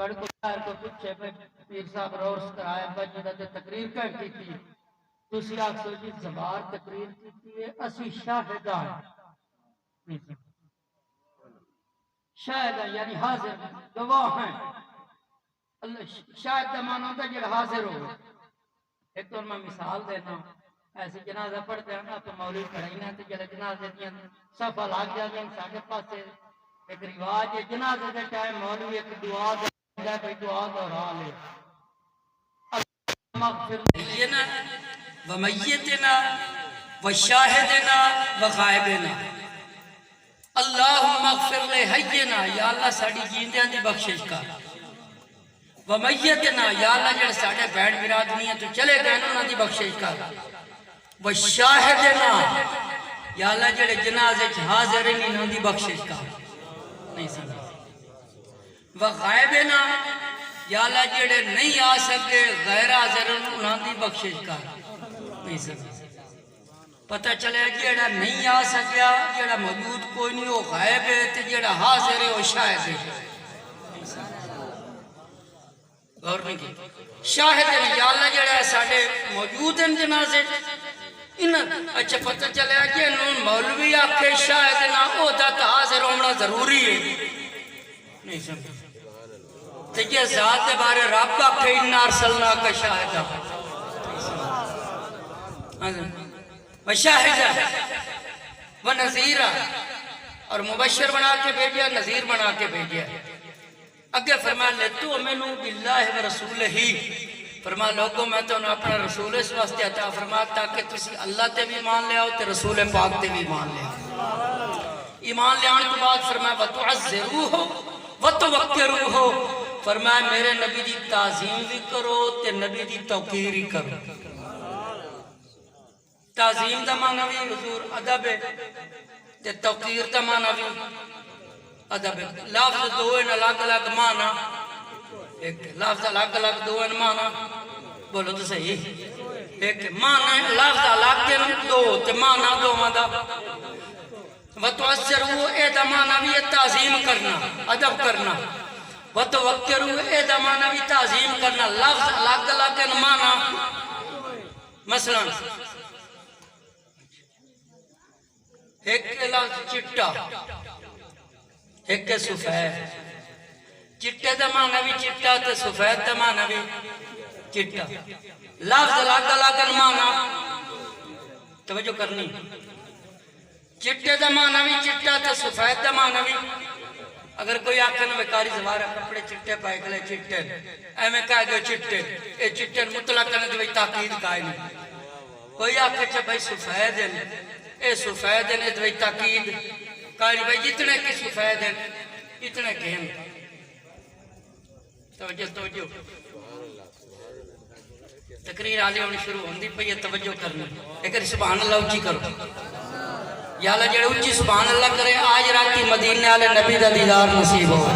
تھوڑے کو باہر کو پیچھے پیر صاحب روز کرایا بجے تے تقریر کر کی تھی تسی آکھو جی زبار تقریر کی ہے اسی شاہداں شاہد یعنی حاضر گواہ ہیں شاہد کا معنی ہوتا ہے جڑا حاضر ہو ایک تو میں مثال دینا ایسے جنازہ پڑھتے ہیں نا تو مولوی کھڑائی نہ تے جڑے جنازے دیا صفا لگ جاتے ہیں ساڈے پاسے ایک رواج ہے جنازے دے ٹائم مولوی ایک دعا دیندا ہے کوئی دعا دہرا لے حینا و میتنا و شاہدنا و غائبنا اللہم اغفر لے حینا یا اللہ ساڑی جیندیاں دی بخشش کر و میتنا یا اللہ جڑے ساڑے بیٹھ برا دنیا تو چلے گئے انہوں دی بخشش کر و شاہدنا یا اللہ جڑے جنازے حاضر ہیں انہوں دی بخشش کر نہیں سمجھ و غائبنا یا اللہ جڑے نہیں آ سکے غیر حاضر انہوں دی بخشش کر نہیں سمجھ پتہ چلے جڑا نہیں آ سکیا جڑا موجود کوئی نہیں وہ غائب ہے تے جڑا حاضر ہے وہ شاہد ہے غور نہیں کی شاہد ہے یا اللہ جڑا ساڑے موجود ہیں جنازے اچھا پتہ چلے کہ انہوں مولوی آکھے شاہد نہ ہوتا تا حاضر ہونا ضروری ہے نہیں سمجھ تو یہ ذات بارے رب آکھے انہا ارسلنا کا شاہدہ وشاہدہ ونذیرہ اور مبشر بنا کے بھیجیا نذیر بنا کے بھیجیا اگے فرمایا لِتُؤْمِنُوا بِاللَّهِ وَرَسُولِهِ فرما لوگوں میں تو اپنا رسول اس واسطے عطا فرما تاکہ تسی اللہ تے بھی مان لے آؤ تے رسول پاک تے بھی مان لے آؤ ایمان لے آنے کے بعد فرمایا وَتُعَزِّرُوهُ وَتُوَقِّرُوهُ فرمایا میرے نبی دی تعظیم بھی کرو تے نبی دی توقیر ہی کرو تعظیم دا معنی بھی حضور ادب ہے تے توقیر دا معنی بھی ادب ہے لفظ دو ان الگ الگ معنی ایک لفظ الگ الگ دو ان معنی بولو تو صحیح ایک معنی لفظ الگ دو تے معنی دو مدہ وَتُعَزِّرُوا اے دا معنی بھی تعظیم کرنا ادب کرنا وَتُوَقِّرُوا اے دا معنی بھی تعظیم کرنا لفظ الگ الگ ان معنی مثلا ایک لفظ چٹا ایک سفید چٹے دا معنی بھی چٹا تے سفید دا معنی بھی چٹا لفظ الگ الگ ان معنی توجہ کرنی چٹے دا معنی بھی چٹا تے سفید دا معنی بھی اگر کوئی آکھے نا بیکاری زوارہ کپڑے چٹے پائے گلے چٹے اے میں کہا گئے چٹے اے چٹے مطلق کرنے تو بھئی تاقید کائے نہیں کوئی آکھے چھے بھئی سفید ہیں اے سفید ہیں تو بھئی تاقید کائے نہیں بھئی جتنے کی سفید ہیں اتنے کے ہیں توجہ تقریر آلی ہونی شروع ہوندی پہ یہ توجہ کرنا ایک سبحان اللہ اچھی کرو یا اللہ جڑے اچھی سبحان اللہ کرے آج راتی مدینے والے نبی دا دیدار نصیب ہو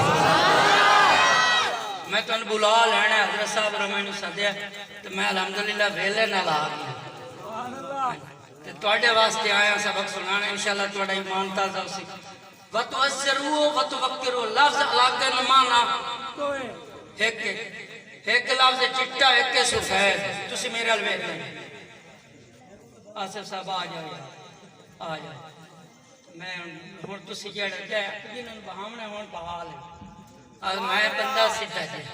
میں تو ان بلا لینا حضرت صاحب رحمہ صدیہ تو میں الحمدللہ ویلے نہ لا گیا توڑے واسطے آیا سبق سنانا انشاءاللہ توڑا ایمان تازہ ہو سکتا وَتُعَزِّرُوا وَتُوَقِّرُوا لفظ علاقہ نمانا ایک لفظ چٹا ایک سفید تسی میرے الوید نہیں آصف صاحب آ جاؤ آ جاؤ میں ہون تسی جیڑا جائے جنہوں بہامنے ہون بحال ہے آج میں بندہ سیدھا جائے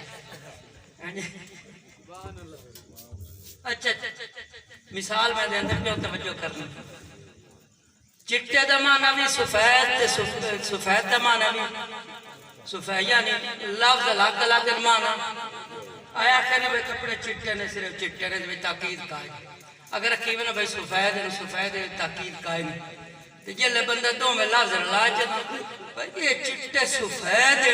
اچھا مثال میں دیں دیں توجہ کرنا چٹے دا معنی بھی سفید دا معنی بھی سفید یعنی لفظ الگ الگ معنی آیا کہنے بھئی کپڑے چٹے نے صرف چٹے نے بھی تاقید کائے اگر رکھیوے نا بھئی سفید ہے سفید ہے تاقید کائے نہیں تو یہ لے بندہ دو میں لفظ اللہ جاتا بھئی یہ چٹے سفید ہے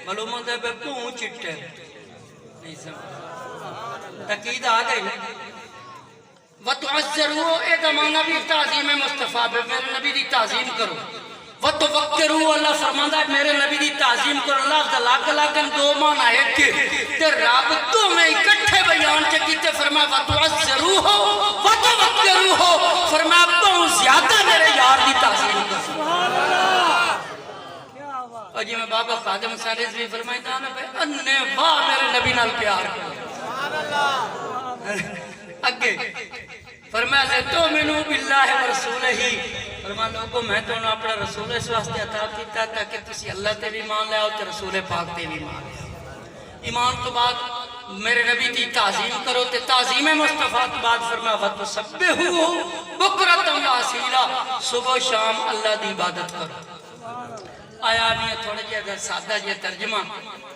معلوم ہوتا ہے بھئی پون چٹے نہیں سمجھ تاقید آ گئی وَتُعَزِّرُوا اے دا معنی بھی تعظیم مصطفیٰ بے میرے نبی دی تعظیم کرو وَتُوَقِّرُوا اللہ فرماندہ ہے میرے نبی دی تعظیم کرو لفظ لاکھ لاکھن دو معنی ایک تے رابطوں میں اکٹھے بیان چکیتے فرمایا وَتُعَزِّرُوهُ وَتُوَقِّرُوهُ فرمایا بہت زیادہ میرے یار دی تعظیم کرو اور جی میں بابا خادم حسین رضوی فرمائی تھا نا بھئی انے نال پیار کرو اگے فرمایا لے تو منو باللہ و رسول ہی فرمایا لوگوں میں تو اپنا رسول اس واسطے عطا کیتا تاکہ تسی اللہ تے بھی مان لے اور رسول پاک تے بھی مان لے ایمان تو بعد میرے نبی کی تعظیم کرو تے تعظیم مصطفیٰ تو بعد فرمایا وَتُسَبِّحُوا بُكْرَةً وَأَصِيلًا صبح و شام اللہ دی عبادت کرو آیا بھی تھوڑے جہاں سادہ جہاں ترجمہ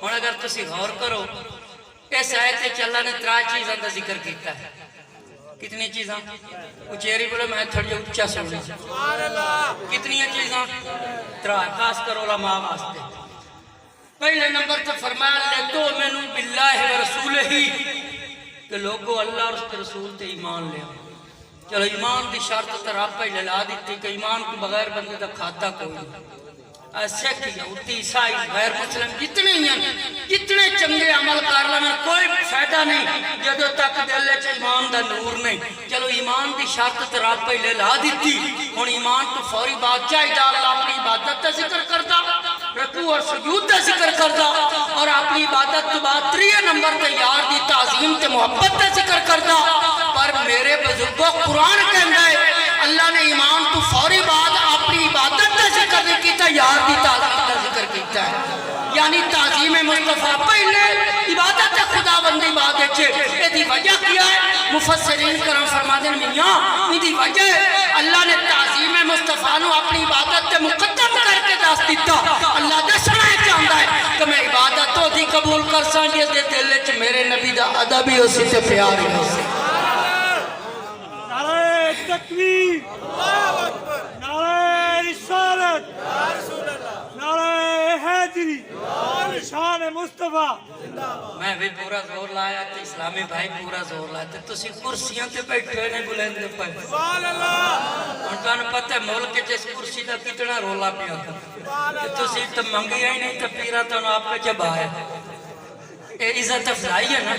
ہوں اگر تسی غور کرو اس آیت وچ اللہ نے 3 چیزاں دا ذکر کیتا ہے کتنی چیزاں اچیری بولے میں تھوڑی اچھا سننا کتنی چیزاں 3 خاص کر علماء واسطے پہلے نمبر تو فرمایا لے تو منو باللہ و رسول ہی کہ لوگو اللہ اور اس کے رسول تے ایمان لے چلو ایمان دی شرط تراب پہلے لا دیتی کہ ایمان کو بغیر بندے دا کھاتا کوئی نہیں ایسے کی یہودی عیسائی غیر مسلم جتنے چنگے عمل کر لیں کوئی فائدہ نہیں جدو تک دل وچ ایمان دا نور نہیں چلو ایمان دی شرط تراب پہلے لا دیتی ہن ایمان تو فوری بات چاہیے اللہ اپنی عبادت کا ذکر کرتا رکوع اور سجود کا ذکر کرتا اور اپنی عبادت تو بعد 3 نمبر تے یار دی تعظیم تے محبت کا ذکر کرتا پر میرے بزرگوں قرآن کہندا ہے اللہ نے ایمان تو فوری بعد اپنی عبادت کا ذکر نہیں کیتا یار دی تعظیم کا ذکر کیتا ہے یعنی تعظیم مصطفیٰ پہلے عبادت خدا بندی بعد اچھے یہ دی وجہ کیا ہے مفسرین کرم فرما دیں میاں یہ دی وجہ اللہ نے تعظیم مصطفیٰ نو اپنی عبادت تے مقدم کر کے دست دیتا اللہ دسنا ہے چاہتا ہے کہ میں عبادت تو دی قبول کر سانگے دے دل وچ میرے نبی دا ادب ہی اسی تے پیار ہی اسی نعرہ تکبیر نعرہ رسالت نعرہ حیدری شان مصطفیٰ میں بھی پورا زور لایا تھا اسلامی بھائی پورا زور لایا تھا تسی کرسیاں تے بیٹھے نہیں بلند پائے سبحان اللہ اور تمہیں پتہ ہے ملک جس کرسی دا کتنا رولا پیا تھا کہ تسی تو منگیا ہی نہیں تو پیرا تو آپ پہ جب آیا اے عزت افضائی ہے نا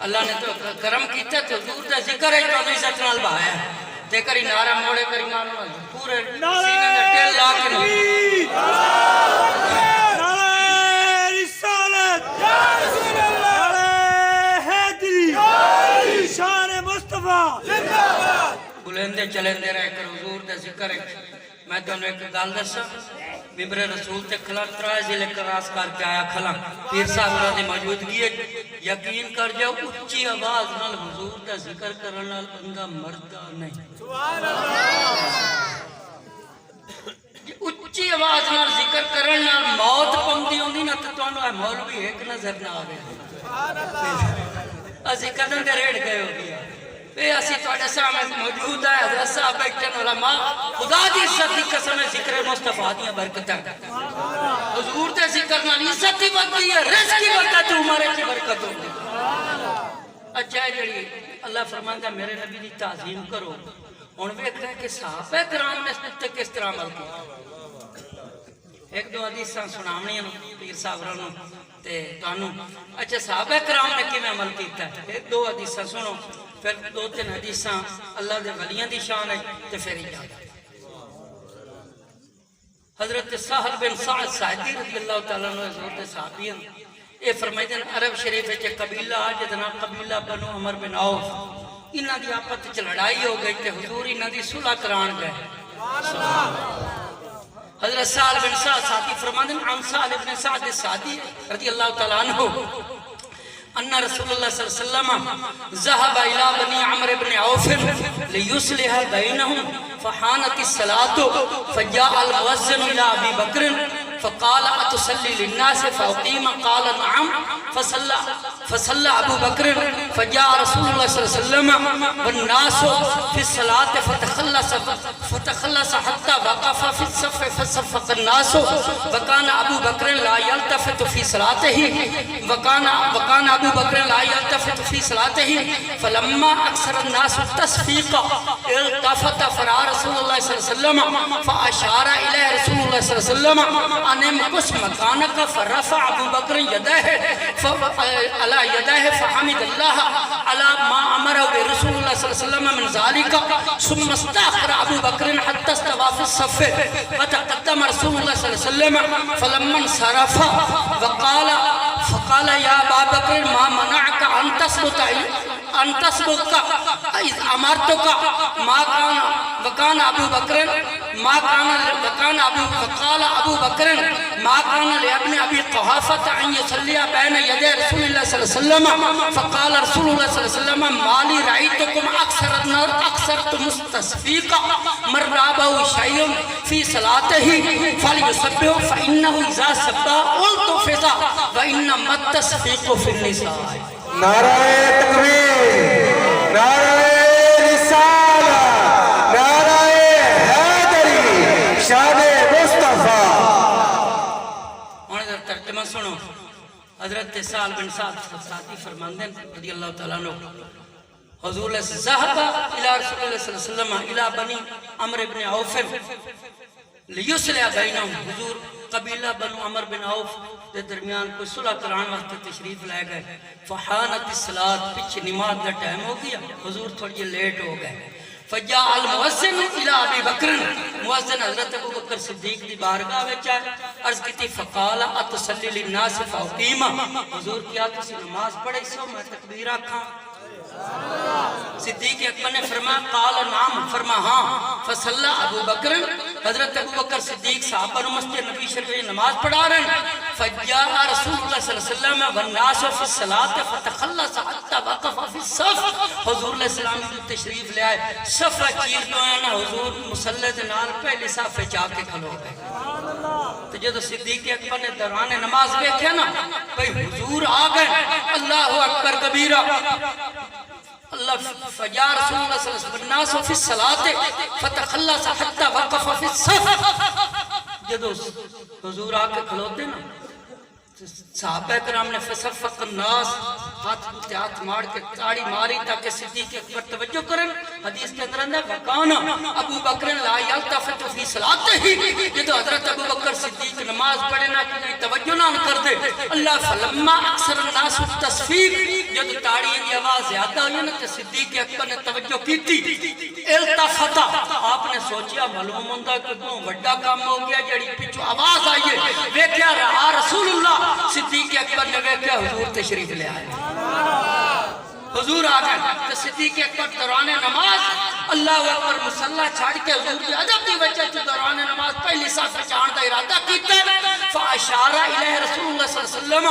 اللہ نے تو کرم کیتا تو حضور دا ذکر ہے تو عزت نال بہایا تے کری نعرہ موڑے کری مانو پورے سینے میں ٹیل لا کے نعرہ رسالت نعرہ حیدری شان مصطفیٰ بلندے چلندے رہ کر حضور دے ذکر ہے میں تو ایک گل دسا ممبر رسول تے کھلا 3 ضلع کراس کر کے آیا کھلا پیر صاحب انہاں دی موجودگی ہے یقین کر جاؤ اچھی آواز نال حضور دا ذکر کرن نال بندہ مردا نہیں سبحان اللہ اچھی آواز نال ذکر کرن نال موت پوندی ہوندی نا تے تانوں اے مولوی ایک نظر نہ آوے سبحان اللہ اسی کدن دے ریڑ گئے ہو گیا اے اسی تواڈے سامنے موجود ہے حضرت صاحب بیٹھن علماء خدا دی عزت دی قسم ذکر مصطفیٰ دی برکتاں حضور دے ذکر نال عزت دی بڑھدی ہے رزق دی بڑھدا تے عمر دی برکت ہوندی اچھا جڑی اللہ فرماندا میرے نبی دی تعظیم کرو ہن ویکھنا کہ صحابہ کرام نے اس تے کس طرح عمل کیا ایک دو حدیثاں سناونیاں پیر صاحب رانوں تے تانوں اچھا صحابہ کرام نے کیویں عمل کیتا ہے ایک دو حدیثاں سنو پھر 2-3 حدیثاں اللہ دے ولیاں دی شان ہے تے پھر اجازت حضرت سہل بن سعد ساعدی رضی اللہ تعالیٰ عنہ حضور دے صحابی ہیں یہ فرمائے دن عرب شریف وچ قبیلہ جدنا قبیلہ بنو عمر بن عوف انہاں دی آپس وچ لڑائی ہو گئی تے حضور انہاں دی صلح کران گئے حضرت سہل بن سعد سعدی فرماتے ہیں عن سہل بن سعد سعدی رضی اللہ تعالیٰ عنہ ان رسول اللہ صلی اللہ علیہ وسلم ذهب الى بني عمرو بن عوف ليصلح بينهم فحانت الصلاة فجاء المؤذن الى ابي بکر فقال اتصلي للناس فاقيم قال نعم فصلى ابو بکر فجاء رسول الله صلى الله عليه وسلم والناس في الصلاة فتخلص حتى وقف في الصف فصفق الناس وكان ابو بکر لا يلتفت في صلاته وكان ابو بکر لا يلتفت في صلاته فلما اكثر الناس التصفيق التفت فرا رسول الله صلى الله عليه وسلم فاشار الى رسول الله صلى الله عليه وسلم ان امكث مكانك فرفع ابو بکر يديه على يديه فحمد الله على ما امره رسول الله صلى الله عليه وسلم من ذلك ثم استأخر ابو بکر حتى استوى في الصف فتقدم رسول الله صلى الله عليه وسلم فلما انصرف وقال فقال یا ابا بکر ما منعک ان تثبت اذ امرتک ما کان وکان ابو بکر ما کان فقال ابو بکر ما کان لابن ابی قحافہ ان یصلی بین یدی رسول اللہ صلی اللہ علیہ وسلم فقال رسول اللہ صلی اللہ علیہ وسلم ما لی رأیتکم اکثرت مستصفیقا من رابہ شیء فی صلاته فلیسبح فانه اذا سبح التفت وانما التصفیق فی النساء. نعرہ تکبیر، نعرہ رسالہ، نعرہ حیدری، شان مصطفیٰ. اور ادھر ترجمہ سنو. حضرت سہل بن سعد سعدی فرماندے رضی اللہ تعالیٰ عنہ حضور ذهب الى رسول اللہ صلی اللہ علیہ وسلم الى بنی عمرو بن عوف لیصلح بینہم. حضور قبیلہ بنو عمر بن عوف کے درمیان کوئی صلح کران وقت تشریف لے گئے. فحانت الصلاۃ، پیچھے نماز کا ٹائم ہو گیا، حضور تھوڑی لیٹ ہو گئے. فجاء المؤذن الى ابی بکر، مؤذن حضرت ابو بکر صدیق دی بارگاہ وچ آئے. عرض کی فقال اتصلی للناس فاقیم، حضور کیا تسی نماز پڑھے سو میں تکبیر آکھاں؟ صدیق اکبر نے فرمایا قال نعم، فرما ہاں. فصلی ابو بکر، حضرت ابو بکر صدیق صحابہ نے مسجد نبی شریف میں نماز پڑھا رہے ہیں. فجاء رسول اللہ صلی اللہ علیہ وسلم والناس فی الصلاۃ فتخلص حتى وقف فی الصف. حضور علیہ السلام تشریف لے آئے، صف چیر تو ہے نا، حضور مصلی دے نال پہلی صف وچ آ کے کھلو گئے. تو جب صدیق اکبر نے دوران نماز دیکھا نا بھئی حضور آ گئے، اللہ اکبر کبیرہ، اللہ فجاء رسول اللہ صلی اللہ علیہ وسلم الناس فی الصلاۃ فتخلص حتى وقف فی الصف. جب حضور آ کے کھلوتے نا صحابہ کرام نے فصفق الناس، ہاتھ مار کے تاڑی ماری تاکہ صدیق اکبر توجہ کریں. حدیث کے اندر اندر وکانا ابو بکر لا یلتفت فی صلاته، یہ تو حضرت ابو بکر صدیق نماز پڑھے نہ کہ توجہ نہ کر دے. اللہ فلما اکثر الناس التصفیق، جب تاڑی کی آواز زیادہ ہوئی نا کہ صدیق اکبر نے توجہ کی تھی. التفت، آپ نے سوچیا معلوم ہوتا کہ وہ بڑا کام ہو گیا، جڑی پیچھے آواز آئی ہے ویکھیا رہا رسول اللہ. صدیق اکبر نے ویکھیا حضور تشریف لے آئے، حضور آ گئے. تو صدیق اکبر دوران نماز اللہ اکبر مصلی چھاڑ کے حضور کی ادب دی وجہ سے دوران نماز پہلی صف جان کا ارادہ کیتا. فاشار الیہ رسول اللہ صلی اللہ علیہ وسلم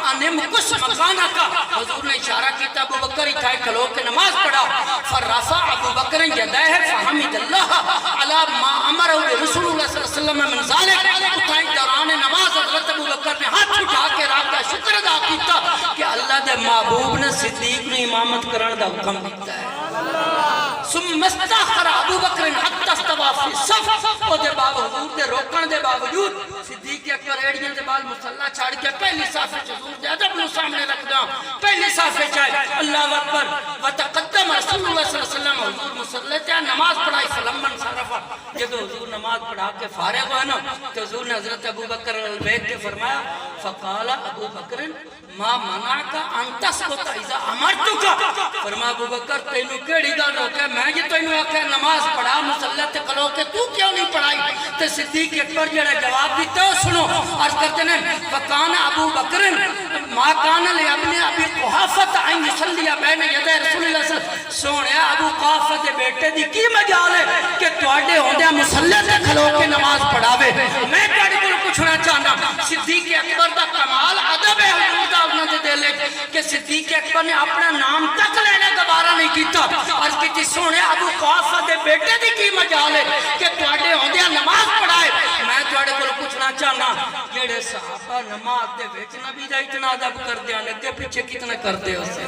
ان امکث مکانک، حضور نے اشارہ کیتا ابو بکر اٹھائے کھلو کے نماز پڑھا. فرفع ابو بکر یدیہ فحمد اللہ علی ما امرہ رسول اللہ صلی اللہ علیہ وسلم من ذلک. اٹھائے دوران نماز حضرت ابو بکر نے ہاتھ اٹھا کے رب کا شکر ادا کیتا کہ اللہ دے محبوب نے صدیق نے امامت کرنے دا حکم دیتا ہے. ثم استخر ابو بکر حتی استوى فی الصف، او دے حضور دے روکن دے باوجود صدیق اکبر ایڑیاں دے بعد مصلی چھاڑ کے پہلی صف وچ حضور دے ادب نو سامنے رکھدا پہلی صف وچ آئے. اللہ اکبر وتقدم رسول اللہ صلی اللہ علیہ وسلم، حضور مصلی تے نماز پڑھائی. فلما انصرف، جب حضور نماز پڑھا کے فارغ ہوئے نا تو حضور نے حضرت ابو بکر دیکھ کے فرمایا فقال ابو بکر ما منعک ان تسکت اذا امرتک. فرمایا ابو بکر تینوں کیڑی گل روکے، میں جی تینوں آکھیا نماز پڑھا مصلی تے کھلو کے تو کیوں نہیں پڑھائی؟ تے صدیق اکبر جڑا جواب دیتا ہے سنو، عرض کرتے ہیں وکان ابو بکر ما کان لابن ابی قحافہ ان یصلی بین یدی رسول اللہ صلی اللہ علیہ وسلم. سونیا ابو قحافہ دے بیٹے دی کی مجال ہے کہ تواڈے ہوندیاں مصلی تے کھلو کے نماز پڑھاوے؟ میں تواڈے کول پوچھنا چاہنا صدیق اکبر دا کمال ادب ہے حضور دا انہاں دے دل کہ صدیق اکبر نے اپنا نام تک لینا گوارا نہیں کیتا. عرض کیتی سونیا ابو قحافہ دے بیٹے دی کی مجال ہے کہ تواڈے ہوندیاں نماز پڑھائے؟ میں تواڈے کول پوچھنا چاہنا جڑے صحابہ نماز دے وچ نبی دا اتنا ادب کردے ہیں اگے پیچھے کتنا کردے ہو سے.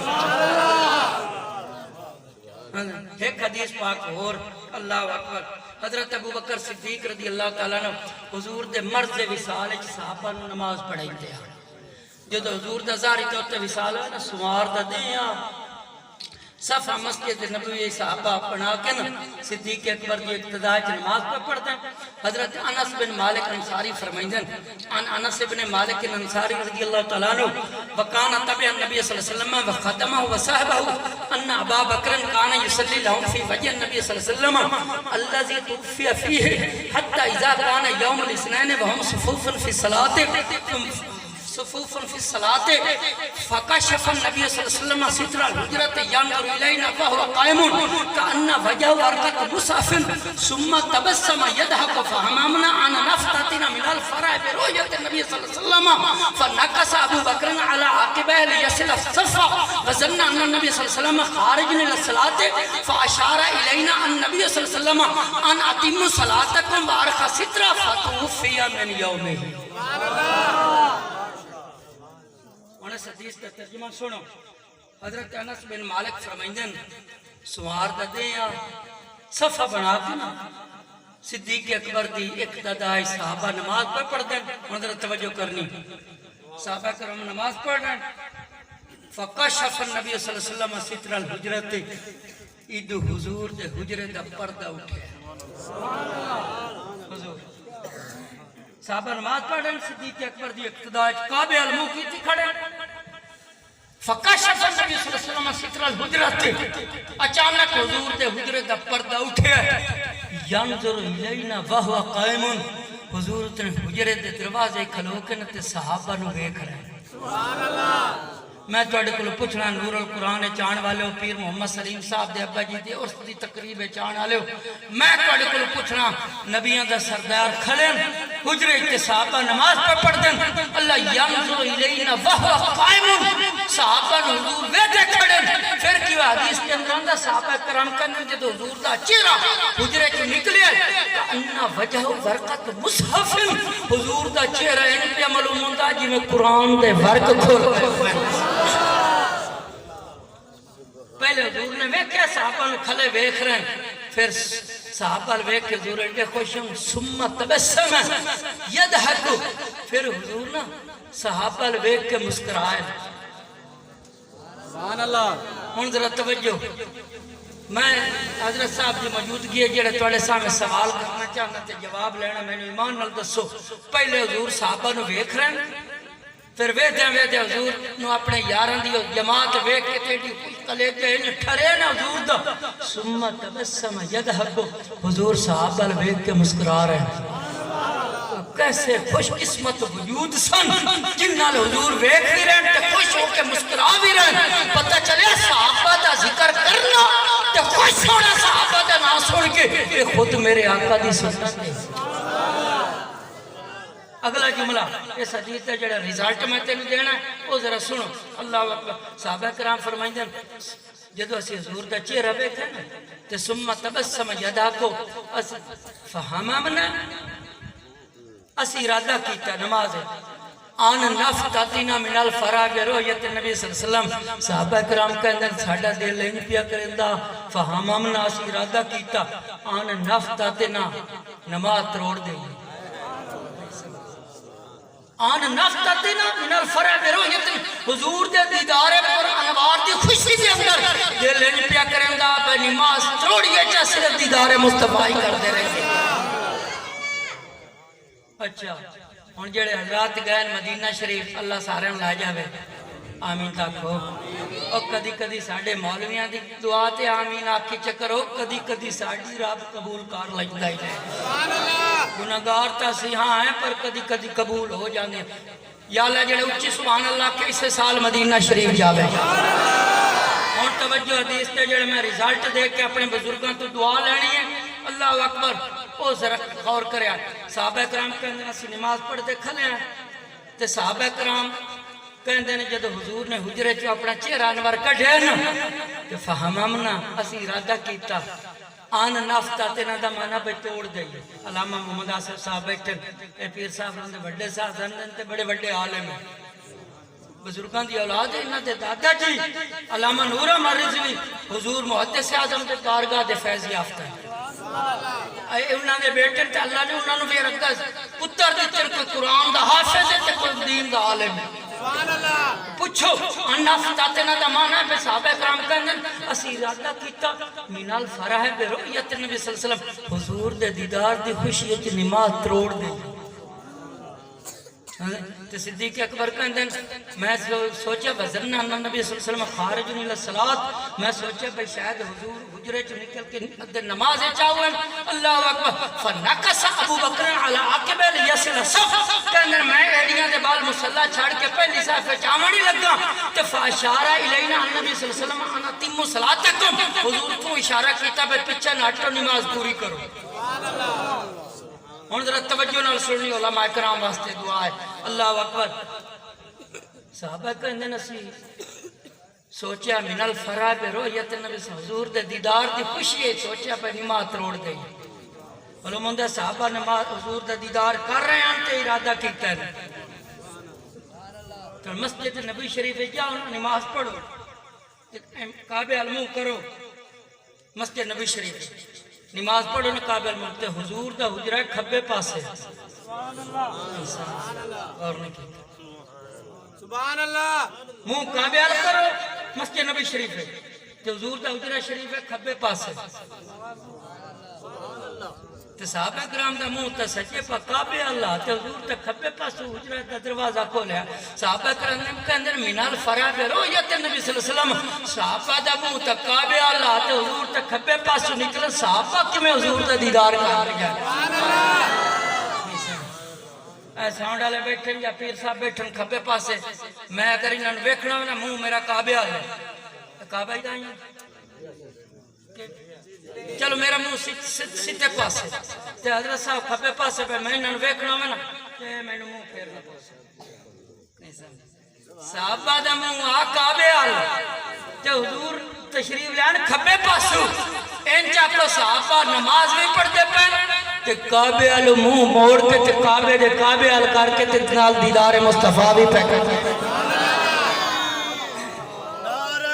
ایک حدیث پاک اور اللہ اکبر، حضرت ابو بکر صدیق رضی اللہ تعالیٰ عنہ حضور دے مرض وصال وچ صحابہ نو نماز پڑھائی دے. جدو حضور دا ظاہری طور تے وصال ہے نا سوار دا دیاں صفحہ مسجد نبوی صحابہ بنا کے نا صدیق اکبر کی اقتداء نماز پہ پڑھتے ہیں. حضرت انس بن مالک انصاری فرمائندیں ان انس بن مالک انصاری رضی اللہ تعالیٰ عنہ وکان تبع النبی صلی اللہ علیہ وسلم وخدمہ وصحبہ ان ابا بکر کان یصلی لهم فی وجه النبی صلی اللہ علیہ وسلم الذي توفی فیہ حتی اذا کان یوم الاثنین وهم صفوف فی الصلاة صفوفا فی الصلاۃ فکشف النبی صلی اللہ علیہ وسلم ستر الحجرۃ ينظر الینا وهو قائم كأن وجهه ورقة مصحف ثم تبسم يضحك فهممنا ان نفتتن من الفرح برؤية النبي صلی اللہ علیہ وسلم فنكس ابو بکر على عقبيه ليصل الصف وظن ان النبي صلی اللہ علیہ وسلم خارج الى الصلاة فاشار الینا النبي صلی اللہ علیہ وسلم ان اتموا صلاتكم وارخى ستر فتوفي من يومه. انہیں اس حدیث کا ترجمہ سنو. حضرت انس بن مالک فرمائندن سوار دے یا صفحہ بنا کے نا صدیق اکبر دی اقتدائی صحابہ نماز پر پڑھ دیں. حضرت توجہ کرنی صحابہ کرام نماز پڑھ دیں. فکشف النبی صلی اللہ علیہ وسلم ستر الحجرۃ عید حضور دے حجرے دا پردہ اٹھے. حضور صحابہ نماز پڑھ رہے صدیق اکبر دی اقتداء کعبے المو کی تھی کھڑے. فکشف النبی صلی اللہ علیہ وسلم ستر الحجرۃ اچانک حضور دے حجرے دا پردہ اٹھے. ینظر الینا وهو قائم حضور تے حجرے دے دروازے کھلو کے تے صحابہ نو ویکھ رہے. سبحان اللہ. میں تواڈے کول پوچھنا نور القرآن چان والے پیر محمد سلیم صاحب دے ابا جی دے عرس دی تقریب چان والے میں تواڈے کول پوچھنا نبیاں دا سردار کھڑے حجرے تے صحابہ نماز پڑھ دیں. اللہ ینظر الینا وهو قائم صحابہ حضور ویٹے کھڑے. پھر کی حدیث کے اندر آندا صحابہ کرام کنے جدو حضور دا چہرہ حجرے چ نکلیا ان وجہ ورقت مصحف حضور دا چہرہ ان پہ معلوم ہوندا جویں قرآن دے ورق کھول گئے. پہلے حضور نے ویکھیا صحابہ نو کھلے ویکھ رہے ہیں. پھر صحابہ ویکھ کے حضور انڈے خوش ہوں ثم تبسم یضحک. پھر حضور نا صحابہ ویکھ کے مسکرائے. سبحان اللہ. ہن ذرا توجہ میں حضرت صاحب کی موجودگی ہے جڑے تواڈے سامنے سوال کرنا چاہنا تے جواب لینا مینوں ایمان نال دسو. پہلے حضور صحابہ نو ویکھ رہے ہیں. پھر ویدے حضور نو اپنے یاران دی جماعت ویکھ کے تیڈی خوش کلیجے ان ٹھرے نا حضور دا. ثم تبسم یضحک حضور صحابہ ویکھ کے مسکرا رہے ہیں. کیسے خوش قسمت وجود سن جن نال حضور ویکھ بھی رہے تے خوش ہو کے مسکرا بھی رہے. پتہ چلے صحابہ دا ذکر کرنا تے خوش ہونا صحابہ دا نام سن کے یہ خود میرے آقا دی سنت ہے. اگلا جملہ اس حدیث کا جڑا ریزلٹ میں تینوں دینا ہے وہ ذرا سنو. اللہ اکبر. صحابہ کرام فرمائیں جدو اسی حضور دا چہرہ ویکھے نا تے ثم تبسم یضحک فہممنا اسی ارادہ کیتا نماز آن نفتتنا من الفراغ رؤیت النبی صلی اللہ علیہ وسلم. صحابہ کرام کہندے ساڈا دل نہیں پیا کریندا. فہممنا اسی ارادہ کیتا آن نفتتنا نماز توڑ دے. آن نفتتنا من الفراغ رؤیت حضور دے دیدار پر انوار دی خوشی دے اندر دل نہیں پیا کریندا پہ نماز توڑیے چا صرف دیدار مصطفی کر دے رہے. اچھا ہن جڑے حضرات گئے مدینہ شریف اللہ سارے لے جاوے آمین تاکو. اور کدی کدی ساڈے مولویاں دی دعا تے آمین آکھی چکرو کدی کدی ساڈی رب قبول کر لیندا ہی ہے. سبحان اللہ. گناہگار تا سی ہاں ہیں پر کدی کدی قبول ہو جاندے. یا اللہ جڑے اچھی سبحان اللہ کے اسے سال مدینہ شریف جاوے. ہن توجہ حدیث تے جڑے میں رزلٹ دیکھ کے اپنے بزرگاں تو دعا لینی ہے. اللہ اکبر. او ذرا غور کریا. صحابہ کرام کہندے اسی نماز پڑھتے کھلے ہیں تے صحابہ کرام کہندے نے جدو حضور نے حجرے چ اپنا چہرہ انور کڈھیا نا تے فہممنا اسی ارادہ کیتا آن نفتتنا دا معنی بے توڑ دئیے. علامہ محمد آصف صاحب بیٹھے اے پیر صاحب نے بڑے صاحب تے بڑے بڑے عالم ہیں بزرگاں دی اولاد انہاں دے دادا جی علامہ نورہ رضوی حضور محدث اعظم دے بارگاہ دے فیض یافتہ ہیں. انہاں دے بیٹے تے اللہ نے انہاں نو بھی رکھا پتر دے چر کوئی قرآن دا حافظ ہے تے کوئی دین دا عالم ہے. سبحان اللہ. پوچھو نفتتنا دا معنی ہے صحابہ کرام کہندے اسی ارادہ کیتا من الفرح برؤیت النبی صلی اللہ علیہ وسلم حضور دے دیدار دی خوشی وچ نماز توڑ دے. تے صدیق اکبر کہندے میں سوچیا وزرنا نبی صلی اللہ علیہ وسلم خارج من الصلاۃ میں سوچیا بھئی شاید حضور حجرے چ نکل کے نماز چاہون اللہ اکبر فنکس ابو بکر علی عقب لیصل صف کہندے میں ایڑیاں دے بال مصلی چھڑ کے پہلی صف وچ آوݨ لگا تے فاشار الینا نبی صلی اللہ علیہ وسلم انا تم صلاتکم حضور تو اشارہ کیتا بھئی پیچھے نہ ہٹو نماز پوری کرو سبحان اللہ ہن ذرا توجہ نال سننی علماء کرام واسطے دعا ہے اللہ اکبر صحابہ کہندے نسی سوچیا من الفرائض رؤیت النبی حضور دے دیدار دی خوشی ہے سوچیا پہ نماز توڑ گئی علماء دے صحابہ نماز حضور دے دیدار کر رہے ہیں تے ارادہ کیتا ہے تو مسجد نبی شریف جاؤ نماز پڑھو کعبے المو کرو مسجد نبی شریف نماز پڑھو نا کعبے المو تے حضور دا حجرہ کھبے پاسے اور نہیں کیتا سبحان اللہ منہ کعبے ال کرو مسجد نبی شریف ہے تے حضور دا حجرہ شریف ہے کھبے پاسے تے صحابہ کرام دا منہ تے سجے پا کعبے اللہ تے حضور تے کھبے پاسے حجرہ دا دروازہ کھولیا صحابہ کرام کے اندر منال فرائض رؤیت نبی صلی اللہ علیہ وسلم صحابہ دا منہ تے کعبے اللہ تے حضور تے کھبے پاسے نکل صحابہ کہ میں حضور دا دیدار کر گیا سبحان اللہ اے ساؤنڈ والے بیٹھن یا پیر صاحب بیٹھن کھبے پاسے میں اگر انہاں نوں ویکھنا ہونا منہ میرا کعبے والا کعبہ ہی دائیں چلو میرا منہ سیدھے پاسے تے حضرت صاحب کھبے پاسے پہ میں انہاں نوں ویکھنا ہونا تے مینوں منہ پھیرنا پاسے صحابہ دا منہ آ کعبے والا تے حضور تشریف لین کھبے پاسوں ان چاپلو صحابہ نماز بھی پڑھتے پہ تے کعبے والو منہ موڑ کے تے کعبے دے کعبے ال کر کے تے نال دیدار مصطفیٰ بھی پہ کرتے نعرہ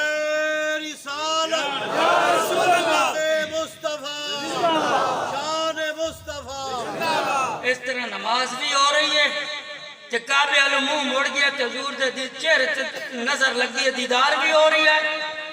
رسالت یا رسول اللہ مصطفیٰ شان مصطفیٰ اس طرح نماز بھی ہو رہی ہے تے کعبے والو منہ موڑ گیا تے حضور دے چہرے تے نظر لگی ہے دیدار بھی ہو رہی ہے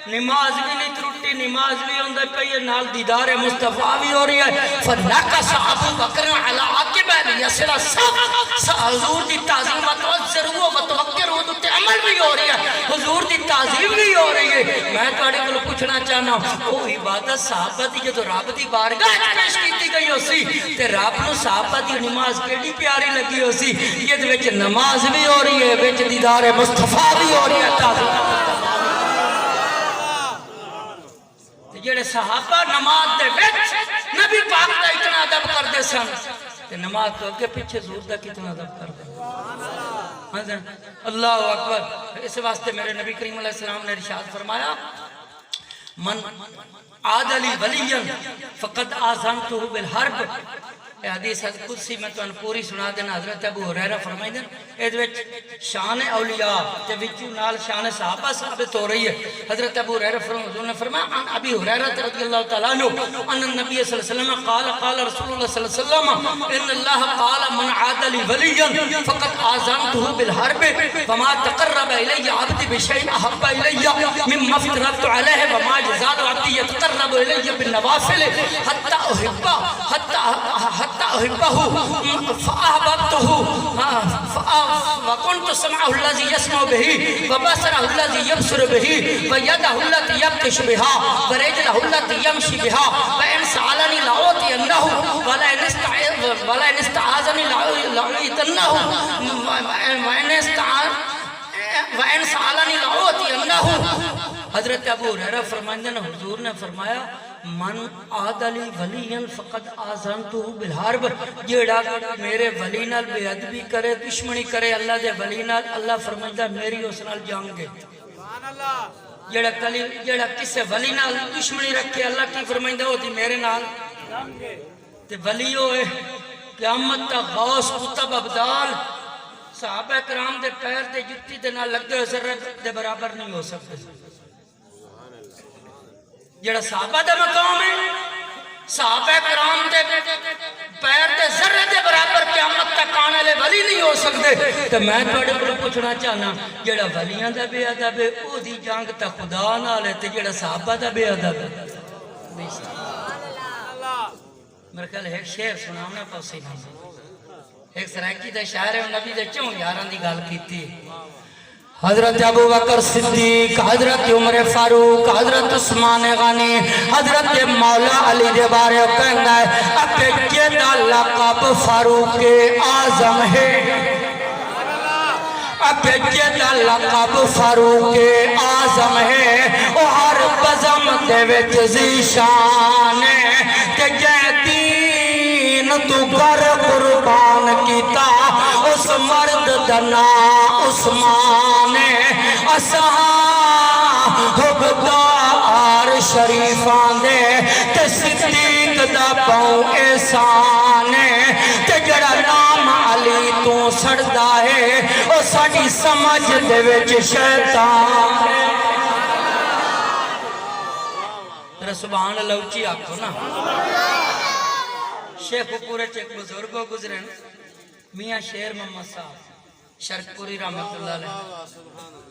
نماز بھی نہیں ترٹی نماز بھی ہوندے پئی نال دیدار مصطفیٰ بھی ہو رہی ہے فنکس ابو بکر علی عقب لیصل صف حضور دی تعظیم و تعزر و توقر و تے عمل بھی ہو رہی ہے حضور دی تعظیم بھی ہو رہی ہے میں تواڈے کول پوچھنا چاہنا او عبادت صحابہ دی جدوں رب دی بارگاہ وچ پیش کیتی گئی ہو سی تے رب نو صحابہ دی نماز کیڑی پیاری لگی ہو سی جے وچ نماز بھی ہو رہی ہے وچ دیدار مصطفیٰ بھی ہو رہی ہے تعظیم جڑے صحابہ نماز دے وچ نبی پاک دا اتنا ادب کردے سن تے نماز تو اگے پیچھے زور دا کتنا ادب کردے اللہ اکبر اس واسطے میرے نبی کریم علیہ السلام نے ارشاد فرمایا من عاد لی ولیا فقد آذنتہ بالحرب یہ حدیث قدسی میں تو ان پوری سنا دینا حضرت ابو ہریرہ فرمائی دیں اس وچ شان اولیاء تے وچوں نال شان صحابہ ثابت ہو رہی ہے حضرت ابو ہریرہ حضور نے فرمایا عن ابی ہریرہ رضی اللہ تعالیٰ عنہ ان النبی صلی اللہ علیہ وسلم قال رسول اللہ صلی اللہ علیہ وسلم ان اللہ قال من عاد لی ولیا فقد آذنتہ بالحرب وما تقرب الی عبدی بشیء احب الی مما افترضت علیہ وما یزال عبدی یتقرب الی بالنوافل حتی احبہ فاحببتہ وکنت سمعہ الذی یسمع بہ وبصرہ الذی یبصر بہ ویدہ التی یبطش بہا ورجلہ التی یمشی بہا وان سألنی لأعطینہ ولئن استعاذنی لأعطینہ وَإِنْ سَأَلَنِي لَأُعْطِيَنَّهُ حضرت ابو ہریرہ فرمائندے نے حضور نے فرمایا من عاد لی ولی فقد آذنتہ بالحرب جیڑا میرے ولی نال بے ادبی کرے دشمنی کرے اللہ دے ولی نال اللہ فرمائندہ میری اس نال جنگ ہے سبحان اللہ جیڑا کسے ولی نال دشمنی رکھے اللہ کی فرمائندہ ہوتی میرے نال جنگ ہے تے ولی ہوئے قیامت تا غوث قطب ابدال صحابہ کرام دے پیر دے جتی دے نہ لگے ذرہ دے برابر نہیں ہو سکتے جڑا صحابہ دے مقام ہے صحابہ کرام دے پیر دے ذرہ دے برابر قیامت تک آنے لے ولی نہیں ہو سکتے تو میں توڑے پر پوچھنا چاہنا جڑا ولیاں دا بے ادب ہے او دی جنگ تا خدا نہ لے تے جڑا صحابہ دا بے ادب ہے میرے خیال ہے شعر سناونا پاسی نہیں ایک سرائکی دا شاعر ہے نبی دے 4 یاراں دی گل کیتی حضرت ابو بکر صدیق حضرت عمر فاروق حضرت عثمان غنی حضرت مولا علی دے بارے کہندا ہے اپے جیدا لقب فاروق اعظم ہے اپے جیدا لقب فاروق اعظم ہے او ہر بزم دے وچ ذیشان تے جے دین تو کر قربان کیتا اس مرد دا نام عثمان اساں حقدار شریفاں دے تے صدیق دا پاؤں احسان تے جڑا نام علی تو سڑدا ہے او ساڈی سمجھ دے وچ شیطان ذرا سبحان اللہ اونچی آکھو نا شیخ پورے چیک بزرگوں گزرے میاں شیر محمد صاحب شرک پوری رحمت اللہ علیہ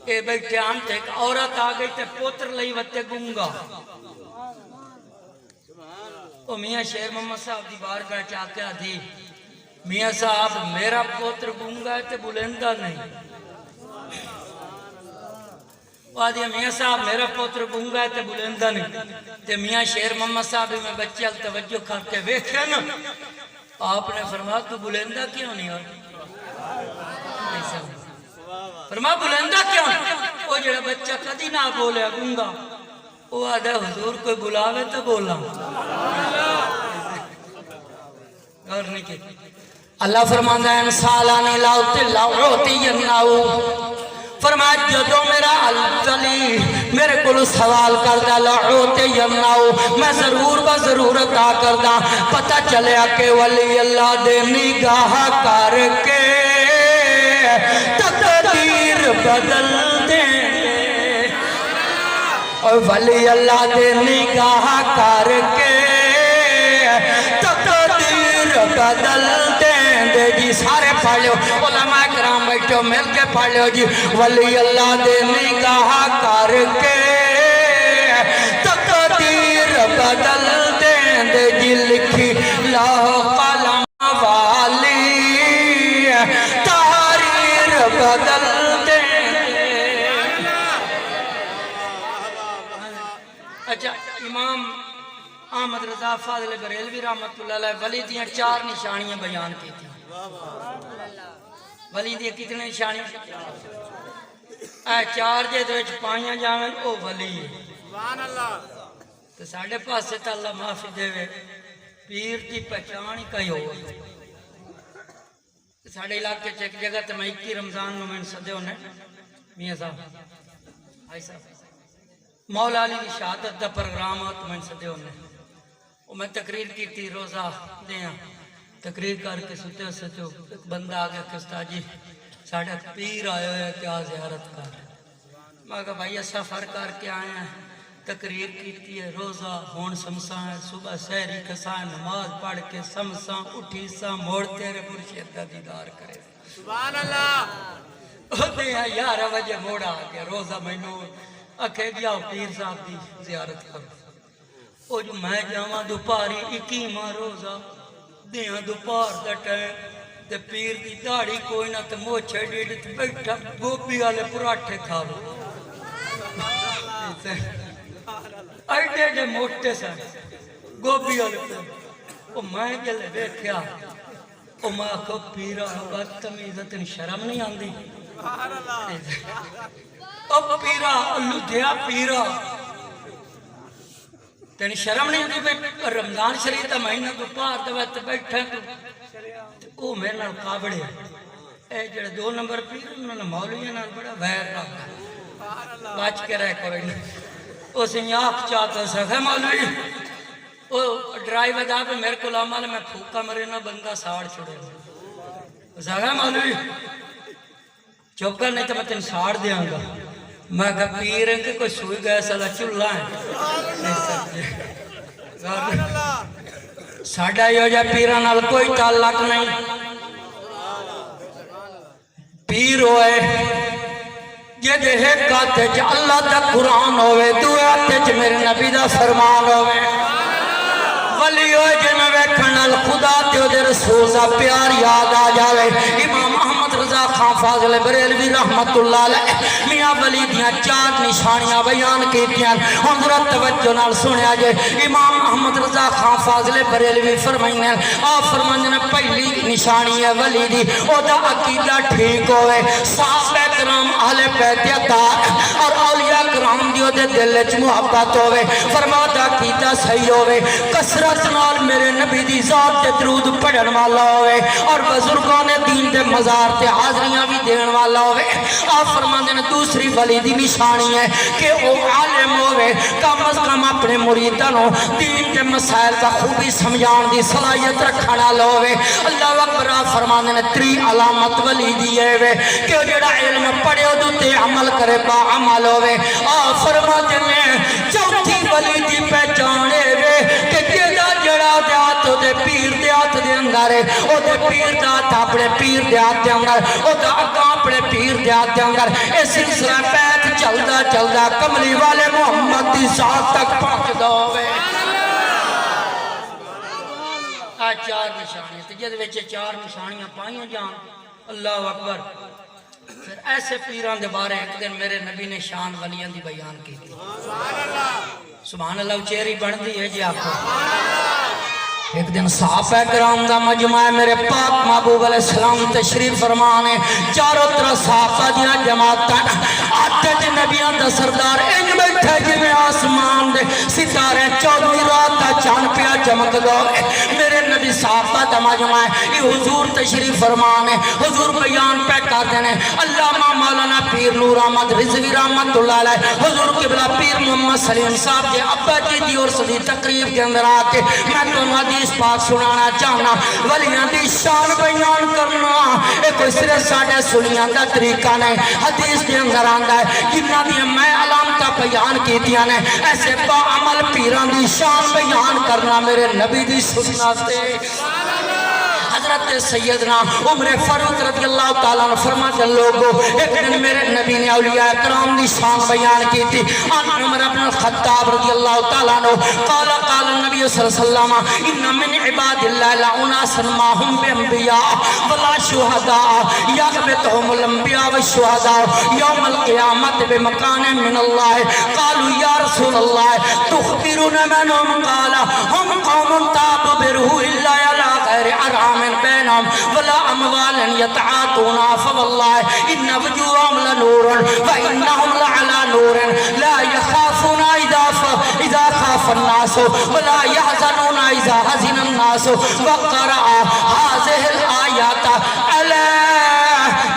اے بیٹھے آن تے ایک عورت آگئی تے پوتر لئی وتے گنگا او میاں شیر محمد صاحب دی بارگاہ چاہتے آدھی میاں صاحب میرا پوتر گنگا ہے تے بلندہ نہیں وہ آدھی میاں صاحب میرا پوتر گنگا ہے تے بلندہ نہیں تے میاں شیر محمد صاحب میں بچے توجہ کر کے ویکھے نا آپ نے فرمایا تو بلندہ کیوں نہیں ہو فرمایا بلندہ کیوں وہ جڑا بچہ کدی نہ بولے گنگا وہ آدھا حضور کوئی بلاوے تو بولا غور نہیں کی اللہ فرماندہ ہے انسالانی لاؤتی لاؤتی یناؤ فرمایا جدو میرا الجلی میرے کل سوال کردہ لعوتی یناؤ میں ضرور ضرور عطا کردہ پتہ چلیا کہ ولی اللہ دے نگاہ کر کے تقدیر بدل دے اور ولی اللہ دے نگاہ کر کے تقدیر بدل دے جی سارے پڑھ لو علماء کرام بیٹھو مل کے پڑھ لو جی ولی اللہ دے نگاہ کر کے تقدیر بدل دے جی لکھی لاہ قلم والی تحریر بدل دے اچھا امام احمد رضا فاضل بریلوی رحمت اللہ علیہ ولی دیاں 4 نشانیاں بیان کی تھی ولی دیاں کتنے نشانیاں 4 جے دوچ پائیاں جاویں او ولی ہے تو ساڑھے پاس سے تا اللہ معافی دے وے پیر دی پہچان ہی کئی ہو ساڑھے علاقے چیک جگہ تے میں 21 رمضان میں میں صدے ہونے میاں صاحب آئی صاحب مولا علی کی شہادت دا پروگرام آت میں صدے ہونے میں تقریر کی تھی روزہ دیاں تقریر کر کے ستے سچو ایک بندہ آگیا کہ استاد جی ساڑھا پیر آئے ہوئے کیا زیارت کر میں کہا بھائی سفر کر کے آئے ہیں تقریر کی ہے روزہ ہون سمساں ہے صبح سحری کساں نماز پڑھ کے سمساں اٹھی ساں موڑ تیرے مرشد کا دیدار کرے سبحان اللہ ہوتے ہیں 11 بجے موڑا آگیا روزہ مہینوں اکھے گیا پیر صاحب دی زیارت کرو او جو میں جاواں دوپہری 21واں روزہ دیاں دوپہر دا ٹائم تے پیر دی داڑھی کوئی نہ تے موچھے ڈیڈ تے بیٹھا گوبھی والے پراٹھے کھا لو ایڈے ایڈے موٹے سن گوبھی والے او میں جلے دیکھیا او میں آکھو پیرا بدتمیز تین شرم نہیں آندی او پیرا لدھیا پیرا تین شرم نہیں ہوتی رمضان شریف تا مہینہ تو پار دوات بیٹھا او میرے نال قابڑے اے جڑے 2 نمبر پیر انہوں نے مولیاں نال بڑا ویر رکھا باچ کے رہ کرو او سنیاف چاہتا سکھا مولوی او ڈرائیو ادا پہ میرے کو لاما نے میں پھوکا مرے نہ بندہ ساڑ چھوڑے سکھا مولوی چوکر نہیں تو میں تین ساڑ دیاں گا میں کہا پیر ہیں کہ کوئی سوئی گئے سالا چلہ ہے ساڑھا یہ ہو جائے پیران نال کوئی تعلق نہیں پیر ہوئے یہ دے کہتے جو اللہ دا قرآن ہوئے دعا تے جو میرے نبی دا فرمان ہوئے ولی ہوئے جن ویکھن نال خدا تے او دے رسول دا پیار یاد آ جاوے امام محمد رضا خان فاضل بریلوی رحمت اللہ علیہ میاں ولی دیاں 4 نشانیاں بیان کیتیاں ہن ذرا توجہ نال سنیا جے امام محمد رضا خان فاضل بریلوی فرمائیں آ فرماندے نے پہلی نشانی ہے ولی دی او دا عقیدہ ٹھیک ہوئے صحابہ کرام اہل بیت اتار اور اولیاء کرام دی او دے دل وچ محبت ہوئے فرماتا عقیدہ صحیح ہوئے کثرت نال میرے نبی دی ذات تے درود پڑھن والا ہوئے اور بزرگان دین دے مزار تے حاضریاں بھی دین والا ہوئے آپ فرماندے نے دوسری ولی دی نشانی ہے کہ او عالم ہوئے کم از کم اپنے مریدانوں دین کے مسائل کا خوبی سمجھان دی صلاحیت رکھنا لوے اللہ اکبر فرمانے نے 3 علامت ولی دیئے وے کہ جڑا علم پڑھے دو تے عمل کرے با عمل ہوئے فرمانے نے چوتھی ولی دی پہچانے وے کہ جڑا دیات دے پیر دیات دے اندر ہے او دے پیر دیات اپنے پیر دیات دے اندر او دا اگاں اپنے پیر دیات دے اندر اس سلسلہ پیت چلدا چلدا کملی والے محمد دی ذات تک پہنچ دا ہوئے 4 نشانیاں جد وچ 4 نشانیاں پائیاں جان اللہ اکبر پھر ایسے پیران دے بارے ایک دن میرے نبی نے شان ولیاں دی بیان کی سبحان اللہ چہری بن دی ہے جی آپ کو ایک دن صحابہ کرام دا مجمع ہے میرے پاک محبوب علیہ السلام تشریف فرمانے چاروں طرف صحابہ دیا جماعتاں آٹھ نبیاں دا سردار ان بیٹھے جی میں آسمان دے ستارے 14 رات دا چاند پیا چمک دو میرے نبی صحابہ دا مجمع ہے یہ حضور تشریف فرمانے حضور بیان پہ کر دینے علامہ مولانا پیر نور احمد رضوی رحمت اللہ علیہ حضور قبلہ پیر محمد سلیم صاحب کے ابا جی دی اور صدی تقریب کے اندر آتے میں تو حدیث پاک سنانا چاہنا ولیاں دی شان بیان کرنا ایک اسرے ساڑھے سنیاں دا طریقہ نہیں حدیث کے اندر آندہ ہے جنہ دی میں علامتہ بیان کی دیا نے ایسے با عمل پیران دی شان بیان کرنا میرے نبی دی سنت ہے حضرت سیدنا عمر فاروق رضی اللہ تعالیٰ نے فرماتے لوگوں ایک دن میرے نبی نے اولیاء کرام دی شان بیان کی تھی ان عمر ابن الخطاب رضی اللہ تعالیٰ نے قال النبی صلی اللہ علیہ وسلم ان من عباد اللہ لعناسا ما هم بانبیاء ولا شہداء یغبطهم الانبیاء والشہداء یوم القیامت بمکان من اللہ قالوا یا رسول اللہ تخبرون منهم قال هم قوم تابوا بروح اللہ علی غیر ارام بینہم ولا اموال یتعاطون فواللہ ان وجوہم لنور وانہم لعلا نور لا یخافون اذا خاف الناس ولا يحزنون اذا حزن الناس وقرأ هذه الآيات ألا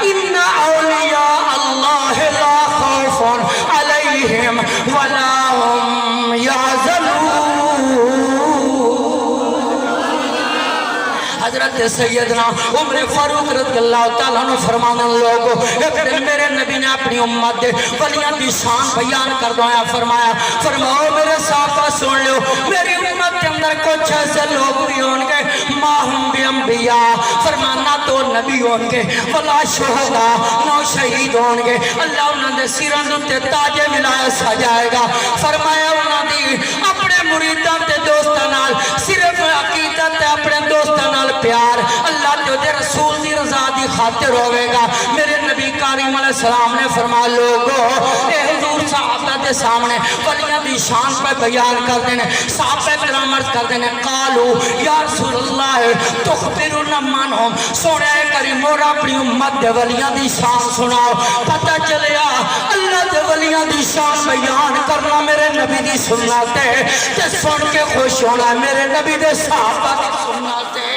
إن أولياء الله لا خوف عليهم ولا هم يحزنون حضرت سیدنا عمر فاروق رضی اللہ تعالیٰ نے فرمانا لوگوں ایک دن میرے نبی نے اپنی امت دے ولیاں دی شان بیان کر دیا فرماؤ میرے صحابہ سن لو میری امت کے اندر کچھ ایسے لوگ بھی ہونگے ماہم بھی انبیاء فرمانا تو نبی ہونگے ولا شہداء نو شہید ہونگے اللہ انہوں نے سیران دوتے تاج ولایت سجائے گا فرمایا انہوں نے اپنے مریدان تے دوستانال صرف عقیدت اپنے دوستانال پیار اللہ تے رسول دی رضا دی خاطر ہوئے گا میرے نبی کریم علیہ السلام نے فرما لوگو اے حضور صحابہ دے سامنے ولیاں دی شان پہ بیان کر دینے صحابہ کرام عرض کر دینے قالو یا رسول اللہ تخبرون منہم سونے کریم اور اپنی امت دے ولیاں دی شان سناؤ پتہ چلیا اللہ دے ولیاں دی شان بیان کرنا میرے نبی دی سنت ہے تے سن کے خوش ہونا میرے نبی دے صحابہ دی سنت ہے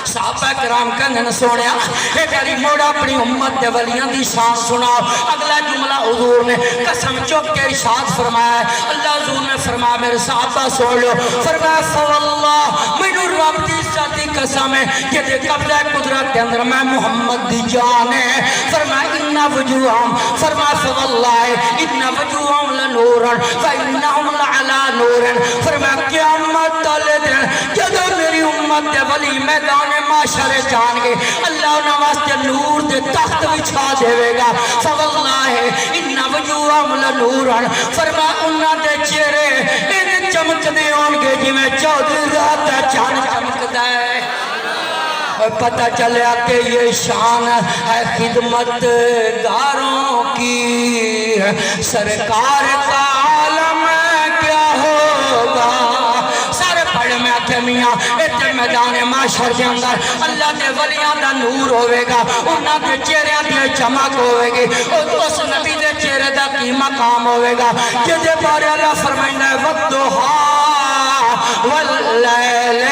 صحابہ کرام کہنے سونیا اے میری موڑا اپنی امت دے ولیاں دی شان سناؤ اگلا جملہ حضور نے قسم چوک کے ارشاد فرمایا ہے اللہ حضور نے فرمایا میرے صحابہ سن لو فرمایا فواللہ مینو رب دی عزت دی قسم ہے کہ دے قبضہ قدرت کے اندر میں محمد دی جان ہے فرمایا ان وجوہم فرمایا فواللہ ان وجوہم لنورن فانہم لعلا نورن فرمایا قیامت تلے دن جدو میری امت دے ولی میدان معاشر جان گے اللہ انہاں واسطے نور دے تخت بچھا دے گا فواللہ ان وجوہم لنورن فرما انہاں دے چہرے ان چمکدے ہون گے جویں چودھری رات دا چاند چمکدا ہے اور پتہ چلیا کہ یہ شان ہے خدمت گاروں کی سرکار کا عالم کیا ہوگا سارے پڑھ میں آکھے میاں ایتے میدان معاشر دے اندر اللہ دے ولیاں دا نور ہوئے گا انہاں دے چہرے دی چمک ہوئے گی اس نبی دے چہرے دا کی مقام ہوئے گا جدے بارے اللہ فرمائندا ہے والضحیٰ واللیل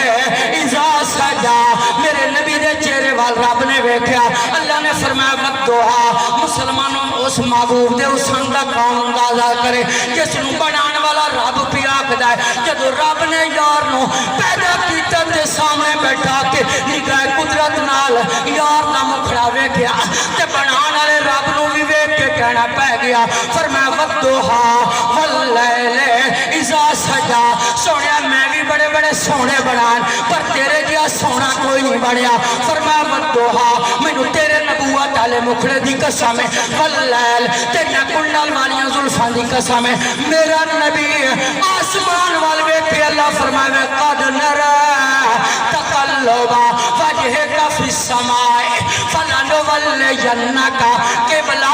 اذا سجا میرے نبی دے چہرے وال رب نے ویکھیا اللہ نے فرمایا والضحیٰ مسلمانوں اس محبوب دے اس دا کام اندازہ کرے جس نو بنان والا رب پیا آکھدا ہے جدو رب نے یار نو پیدا کیتا تے سامنے بیٹھا کے نگاہ قدرت نال یار دا مکھڑا ویکھیا تے بنان والے رب نو بھی ویکھ کے کہنا پے گیا فرمایا والضحیٰ واللیل اذا سجا سونیا میں بھی بڑے بڑے سونے بنان پر تیرے جیا سونا کوئی نہیں بڑیا فرمایا والضحیٰ مینوں تیرے نبوت والے مکھڑے دی قسم ہے واللیل تیریاں کنڈل والیاں زلفاں دی قسم ہے میرا نبی آسمان وال ویکھ کے اللہ فرمایا قد نرى تقلب وجهك في السماء فلنولينك قبلة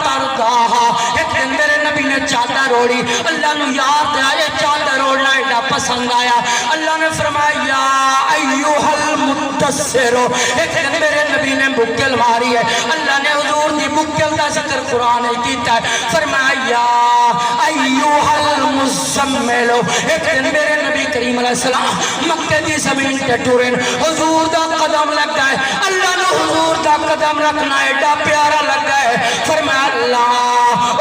ترضاها ایک دن میرے نبی نے چادر اوڑھی اللہ نو یاد آیا چادر اوڑھنا ایڈا پسند آیا اللہ نے فرمایا یا ایوہ المدثر ایک دن میرے نبی نے بکل ماری ہے اللہ نے حضور دی بکل دا ذکر قرآن کیتا ہے فرمایا یا ایوہ المزمل ایک دن میرے نبی کریم علیہ السلام مکہ دی زمین تے ٹورن حضور دا قدم لگا ہے اللہ نے حضور دا قدم رکھنا ایڈا پیارا لگا ہے فرمایا اللہ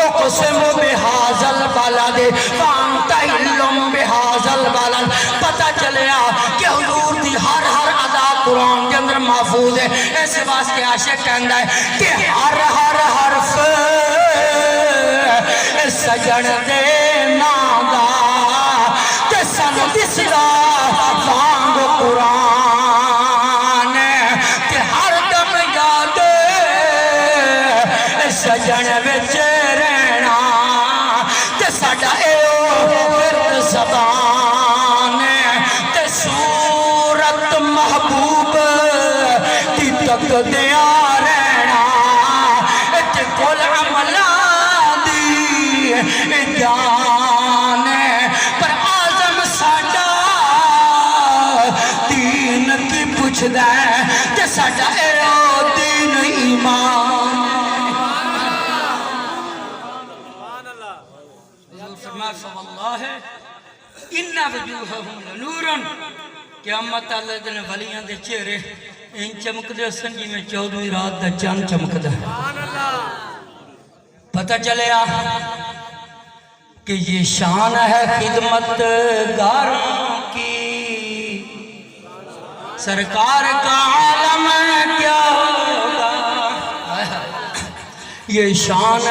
اقسم بہذا البلد وانت علم بہذا البلد پتہ چلیا کہ حضور دی ہر ادا قرآن کے اندر محفوظ ہے ایسے واسطے عاشق کہندا ہے کہ ہر حرف سجن دے نادا تے سانو دسدا وانگ قرآن تے ہر دم یاد سجن وچ رہنا تے ساڈا ورد زبان تے صورت محبوب دی تک دیا رہنا تے کل عملاں دی جان پر آزم ساڈا دین کی پوچھدا ہے تے ساڈا دین ایمان فواللہ انہا وجوہہم لنورن قیامت اللہ دن ولیاں دے چہرے ان چمک دے سنجی میں 14ویں رات دا چاند چمک دا پتہ چلیا کہ یہ شان ہے خدمت گاروں کی سرکار کا عالم کیا ہوگا یہ شان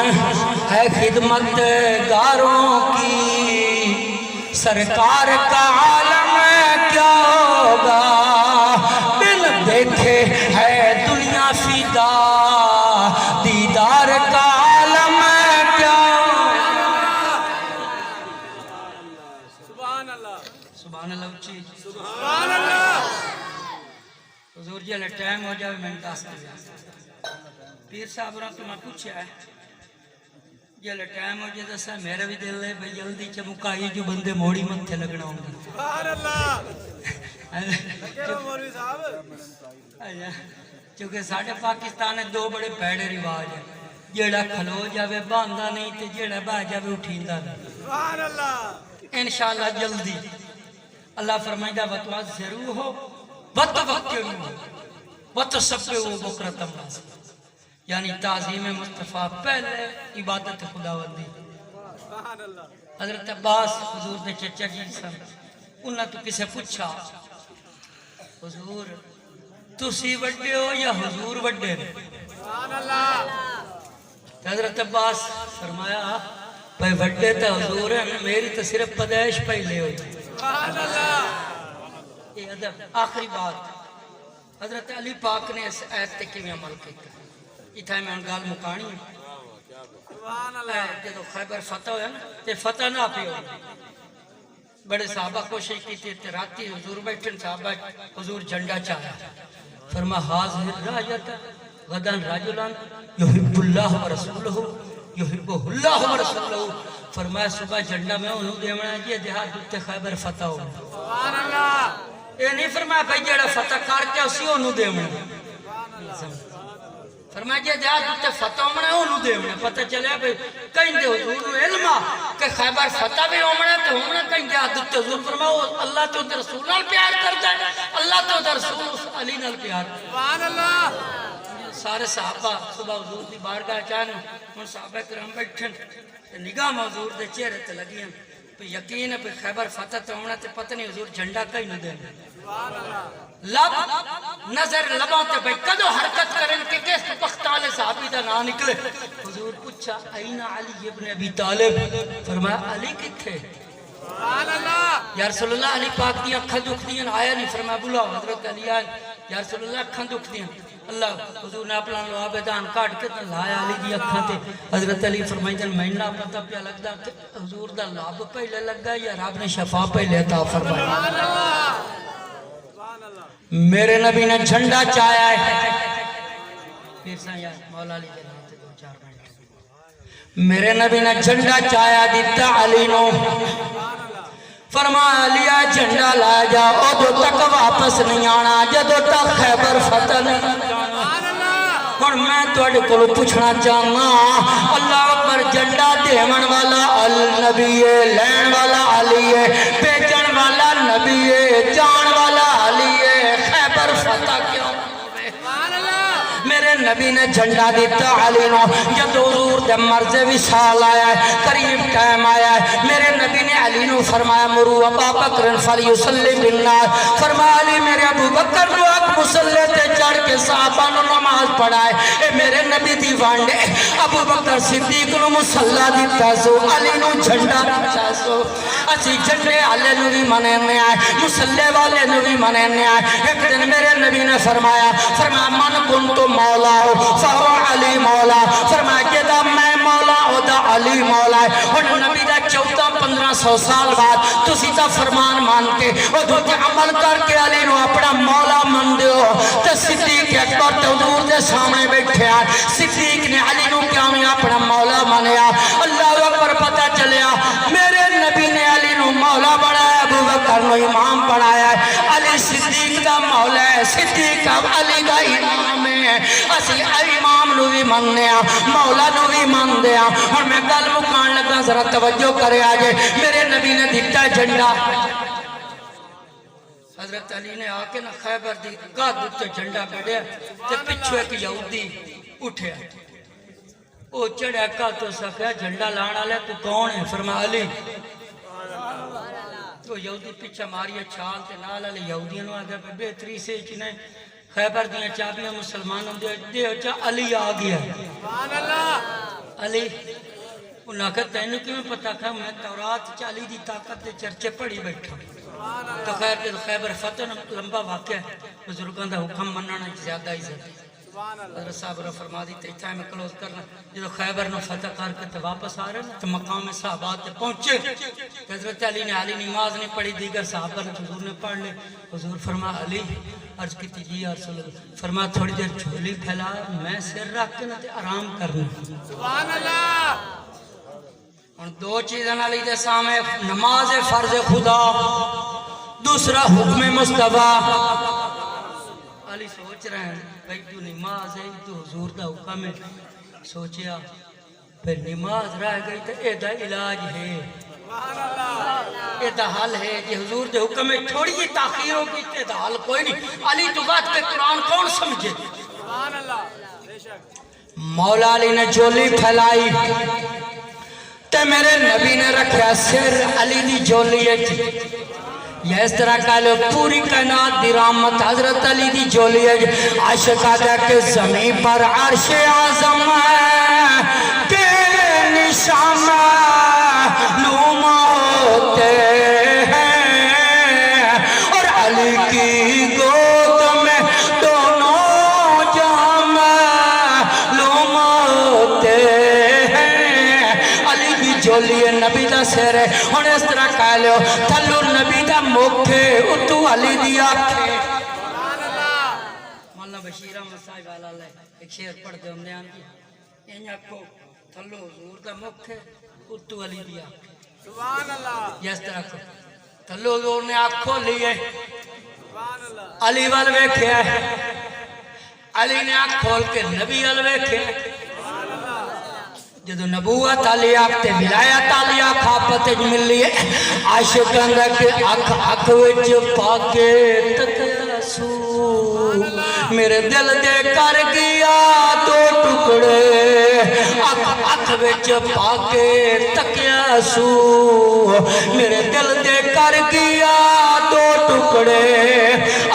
ہے خدمت گاروں کی سرکار کا عالم کیا ہوگا بن دیکھے ہے دنیا فیدا دیدار کا عالم کیا سبحان اللہ سبحان اللہ اچھی سبحان اللہ حضور جی اللہ ٹائم ہو جائے میں انتاز کر جائے پیر صاحب رہا تو میں پوچھا ہے جلے ٹائم ہو جائے دسا میرا بھی دل ہے بھئی جلدی چمکائی جو بندے موڑی متھے لگنا ہوں گے سبحان اللہ کہو مولوی صاحب چونکہ ساڑھے پاکستان میں دو بڑے پیڑے رواج ہیں جیڑا کھلو جاوے باندھا نہیں تے جیڑا بہ جاوے اٹھیندہ نہیں سبحان اللہ انشاءاللہ جلدی اللہ فرمائے گا وَتُعَذِّرُوهُ وَتُوَقِّرُوهُ وَتُسَبِّحُوهُ بُكْرَةً وَأَصِيلًا یعنی تعظیم مصطفیٰ پہلے عبادت خداوندی سبحان اللہ حضرت عباس حضور نے چچا جی سن انہاں تو کسے پوچھا حضور تسی وڈے ہو یا حضور وڈے سبحان اللہ حضرت عباس فرمایا بھائی وڈے تا حضور ہیں میری تو صرف پیدائش پہلے ہوئی سبحان اللہ یہ ادب آخری بات حضرت علی پاک نے اس آیت تے کیویں عمل کیتا اتھا میں ان گال مکانی سبحان اللہ جدو خیبر فتح ہویا نا تے فتح نہ پی ہوئی بڑے صحابہ کوشش کی تھی راتی حضور بیٹھن صحابہ حضور جھنڈا چاہا فرما حاضر رایت غدن رجلان یحب اللہ و رسولہ یحبہ اللہ و رسولہ فرمایا صبح جھنڈا میں انہوں دیونا ہے یہ دیہات دوتے خیبر فتح ہو سبحان اللہ یہ نہیں فرمایا بھائی جڑا فتح کرتے اسی انہوں دیونا فرمایا یہ دیہات دوتے فتح ہونا ہے انہوں دیونا پتہ چلے بھائی کہیں دے حضور علمہ کہ خیبر فتح بھی ہونا تو ہونا کہیں دیہات دوتے حضور فرمایا اللہ تو دے رسول نال پیار کرتا ہے اللہ تو دے رسول علی نال پیار سبحان اللہ سارے صحابہ صبح حضور دی بارگاہ چاہنے ان صحابہ کرام بیٹھن نگاہ حضور دے چہرے تے لگیاں پہ یقین ہے پہ خیبر فتح تے ہونا تے پتہ نہیں حضور جھنڈا کہیں نہ دیں لب نظر لباں تے بھئی کدو حرکت کریں کہ کس پختالے صحابی دا نہ نکلے حضور پوچھا این علی ابن ابی طالب فرمایا علی کتھے سبحان اللہ یا رسول اللہ علی پاک دی اکھاں دکھ دیاں آیا نہیں فرمایا بلا حضرت علی آئے یا رسول اللہ اکھاں دکھ دیاں اللہ حضور نے اپنا لو آبدان کاٹ کے لایا علی دی اکھاں تے حضرت علی فرمائی جن مہینہ پتہ پیا لگدا کہ حضور دا لاب پہلے لگا یا رب نے شفا پہلے عطا فرمایا سبحان اللہ سبحان اللہ میرے نبی نے جھنڈا چایا ہے پھر سا یا مولا علی جنات دو چار منٹ میرے نبی نے جھنڈا چایا دیتا علی نو فرمایا لیا جھنڈا لا جا ادو تک واپس نہیں آنا جدو تک خیبر فتح نہیں جانا اور میں توڑے کو پوچھنا چاہنا اللہ اکبر جھنڈا دیون والا النبی ہے لین والا علی ہے بیچن والا نبی ہے جان والا علی ہے خیبر فتح کیوں میرے نبی نے جھنڈا دیتا علی نو جب حضور دے مرض وصال آیا ہے قریب ٹائم آیا ہے میرے نبی نے علی نو فرمایا مرو ابا بکر فلیصلی بالناس فرمایا علی میرے ابو بکر نو اک مصلی تے چڑھ کے صحابہ نو نماز پڑھائے اے میرے نبی دی وانڈے ابو بکر صدیق نو مصلی دیتا سو علی نو جھنڈا دیتا سو اسی جھنڈے علی نو بھی منینے آئے مصلی والے نو بھی منینے آئے ایک دن میرے نبی نے فرمایا من کن تو مولا ہو فہو علی مولا فرمایا کہ دا میں مولا ہو دا علی مولا ہے اور نبی دا 1400-1500 سال بعد تسی تا فرمان مان کے اور دو تے عمل کر کے علی نو اپنا مولا من دیو تے صدیق اکبر تے حضور دے سامنے بیٹھے آئے صدیق نے علی نو کیا میں اپنا مولا منیا اللہ اکبر پتہ چلیا میرے نبی نے علی نو مولا بڑھایا ابو بکر نو امام بڑھایا ہے علی صدیق دا مولا ہے صدیق اب علی دا امام ہے اسی امام نو بھی مننے مولا نو بھی من دیا اور میں گل مکان لگا ذرا توجہ کرے آجے میرے نبی نے دیتا جھنڈا حضرت علی نے آکے نہ خیبر دی گاہ دیتا جھنڈا گڑیا تے پچھو ایک یہودی اٹھیا او چڑھا کا تو سکیا جھنڈا لانا لے تو کون ہے فرما علی تو یہودی پیچھا ماریا چھال تے نال علی یہودیاں نو آگیا بہتری سے چنے خیبر دیا چابیاں مسلمانوں دے اچھا علی آگیا سبحان اللہ علی انہاں کہ تینوں کی میں پتا کھا میں تورات چالی دی طاقت دے چرچے پڑھی بیٹھا تو خیر دے خیبر فتح لمبا واقع ہے بزرگان دا حکم مننا زیادہ ہی زیادہ حضرت صاحب را فرما دی تیتھا میں کلوز کرنا جدو خیبر نو فتح کر کے واپس آ رہے نا تو مقام صحابات تے پہنچے حضرت علی نے علی نماز نہیں پڑھی دیگر صحابہ نے حضور نے پڑھ لے حضور فرما علی عرض کی تیجی یا رسول اللہ فرما تھوڑی دیر جھولی پھیلا میں سر رکھ کے نہ تے آرام کرنا سبحان اللہ اور دو چیزیں علی دے سامنے نماز فرض خدا دوسرا حکم مصطفیٰ علی سوچ رہے ہیں بھائی تو نماز ہے تو حضور دا حکم ہے سوچیا پھر نماز رہ گئی تو ایدہ علاج ہے ایدہ حل ہے کہ حضور دے حکم ہے تھوڑی جی تاخیر ہوگی ایدہ حل کوئی نہیں علی تو بات کے قرآن کون سمجھے سبحان اللہ بے شک مولا علی نے جولی پھیلائی تے میرے نبی نے رکھیا سر علی دی جولی ہے یہ اس طرح کہہ لو پوری کائنات دی رحمت حضرت علی دی جولی ہے عاشقہ دے کہ زمین پر عرش اعظم ہے تیرے نشان نما ہوتے ہیں اور علی کی گود میں دونوں جام لما ہوتے ہیں علی کی چولی ہے نبی دا سر ہے ہن اس طرح کہہ لیو تھلو نبی دا مکھ ہے اتو علی دی اکھ ہے مولانا بشیر احمد صاحب والا لے ایک شعر پڑھ دے ہم نے آن کی این آکھو تھلو حضور دا مکھ ہے اتو علی دی اکھ ہے سبحان اللہ اس طرح کو تھلو حضور نے آنکھ کھول لی ہے سبحان اللہ علی وال ویکھیا ہے علی نے آنکھ کھول کے نبی وال ویکھیا ہے جدو نبوت علی آکھتے ولایت علی آکھ آپت ملی ہے عاشقاں دا کہ اکھ اکھ وچ پا کے تکیا سو میرے دل دے کر گیا دو ٹکڑے اکھ اکھ وچ پا کے تکیا سو میرے دل دے کر گیا دو ٹکڑے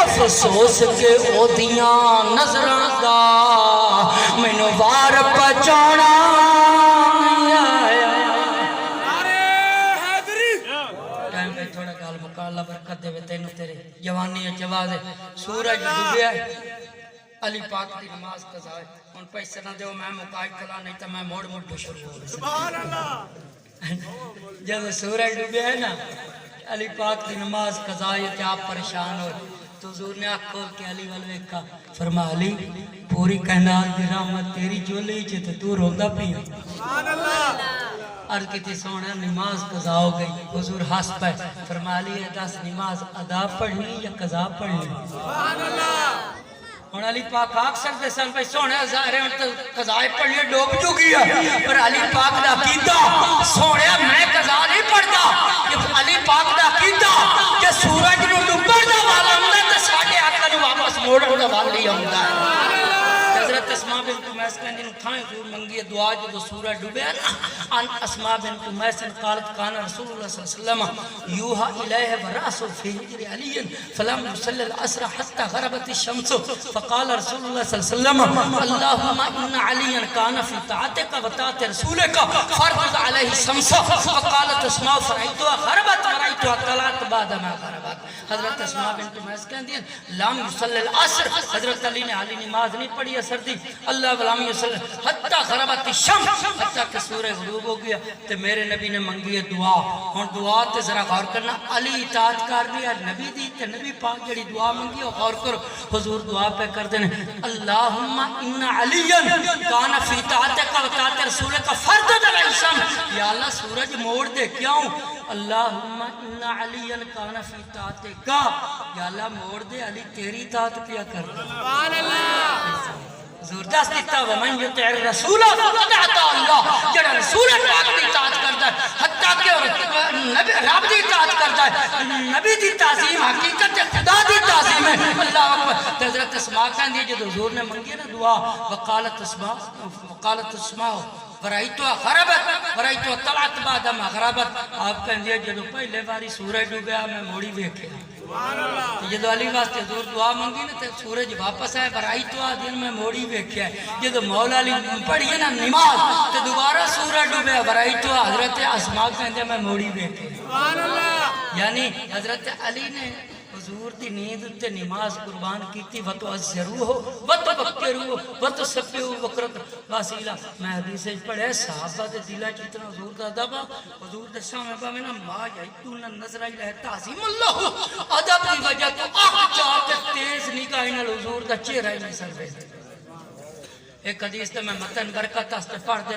افسوس کے او دیاں نظراں دا مینوں وار پہچانا اللہ برکت دے تینو تیرے جوانی جواز سورج ڈوبیا ہے علی پاک دی نماز قضا ہے ان پیسے نہ دیو میں مقاعد کھلا نہیں تو میں موڑ موڑ شروع ہو سبحان اللہ جب سورج ڈوبیا ہے نا علی پاک دی نماز قضا ہے کہ آپ پریشان ہو تو حضور نے آنکھ کھول کے علی وال ویکھا فرما علی پوری کائنات دی رحمت تیری جولی چ تے تو روندا پیا سبحان اللہ عرض کی تھی سونا نماز قضا ہو گئی حضور ہنس پہ فرما لی ہے 10 نماز ادا پڑھنی یا قضا پڑھنی سبحان اللہ ہن علی پاک آکھ سکتے سن بھائی سونے ظاہر ہے تو قضا پڑھنی ڈوب چکی ہے پر علی پاک دا عقیدہ سونے میں قضا نہیں پڑھتا کہ علی پاک دا عقیدہ کہ سورج نو ڈوبن دا والا ہوندا تے ساڈے آقا نو واپس موڑن دا والا ہی ہوندا ہے حضرت اسماء بنت امیس کہندی تھائیں حضور منگی دعا جو سورج ڈوبیا نا ان اسماء بنت امیس قالت کان رسول اللہ صلی اللہ علیہ وسلم یوحى الیہ ورأس فی حجر علی فلم يصلي العصر حتى غربت الشمس فقال رسول اللہ صلی اللہ علیہ وسلم اللهم ان علیا كان في طاعتك وطاعت رسولك فرض عليه الشمس فقالت اسماء فرأيتها غربت ورأيتها طلعت بعد ما غربت حضرت اسماء بنت امیس کہندی لم يصلي العصر حضرت علی نے علی نماز نہیں پڑھی اثر دی اللہ ولم يصلي حتى غربت الشمس حتى کہ سورج غروب ہو گیا تے میرے نبی نے منگی ہے دعا ہن دعا تے ذرا غور کرنا علی اطاعت کر دی نبی دی تے نبی پاک جڑی دعا منگی او غور کرو حضور دعا پہ کر دے اللہم ان علیا کان فی طاعتک و طاعت رسولک فرض علی الشمس یا اللہ سورج موڑ دے کیوں اللہم ان علیا کان فی طاعتک یا اللہ موڑ دے علی تیری اطاعت کیا کر سبحان اللہ حضور دست دیتا ومن یطع الرسول فقد اطاع اللہ جڑا رسول پاک دی اطاعت کرتا ہے حتیٰ کہ نبی رب دی اطاعت کرتا ہے نبی دی تعظیم حقیقت خدا دی تعظیم ہے اللہ اکبر حضرت اسماء کہندی جب حضور نے منگی نا دعا وقالت اسماء ورائیتو غربت ورائیتو طلعت بعد ما غربت آپ کہندی جب پہلے باری سورج ڈوبیا میں موڑی ویکھیا جدو علی واسطے حضور دعا منگی نا تے سورج واپس آئے برائیتو دن میں موڑی ویکھیا ہے جدو مولا علی پڑھی نا نماز تے دوبارہ سورج ڈوبیا برائیتو حضرت اسماء کہندے میں موڑی ویکھیا سبحان اللہ یعنی حضرت علی نے حضور دی نیند تے نماز قربان کیتی وتعزرو ہو وتبکرو ہو وتسبحو بکرۃ واسیلہ میں حدیث پڑھے صحابہ دے دلاں چ اتنا حضور دا ادب حضور دے سامنے با میں ما یتون نظر الہ تعظیم اللہ ادب دی وجہ تو اکھ چا کے تیز نگاہ نال حضور دا چہرہ ہی نہیں سر ایک حدیث تے میں متن برکت واسطے پڑھ دے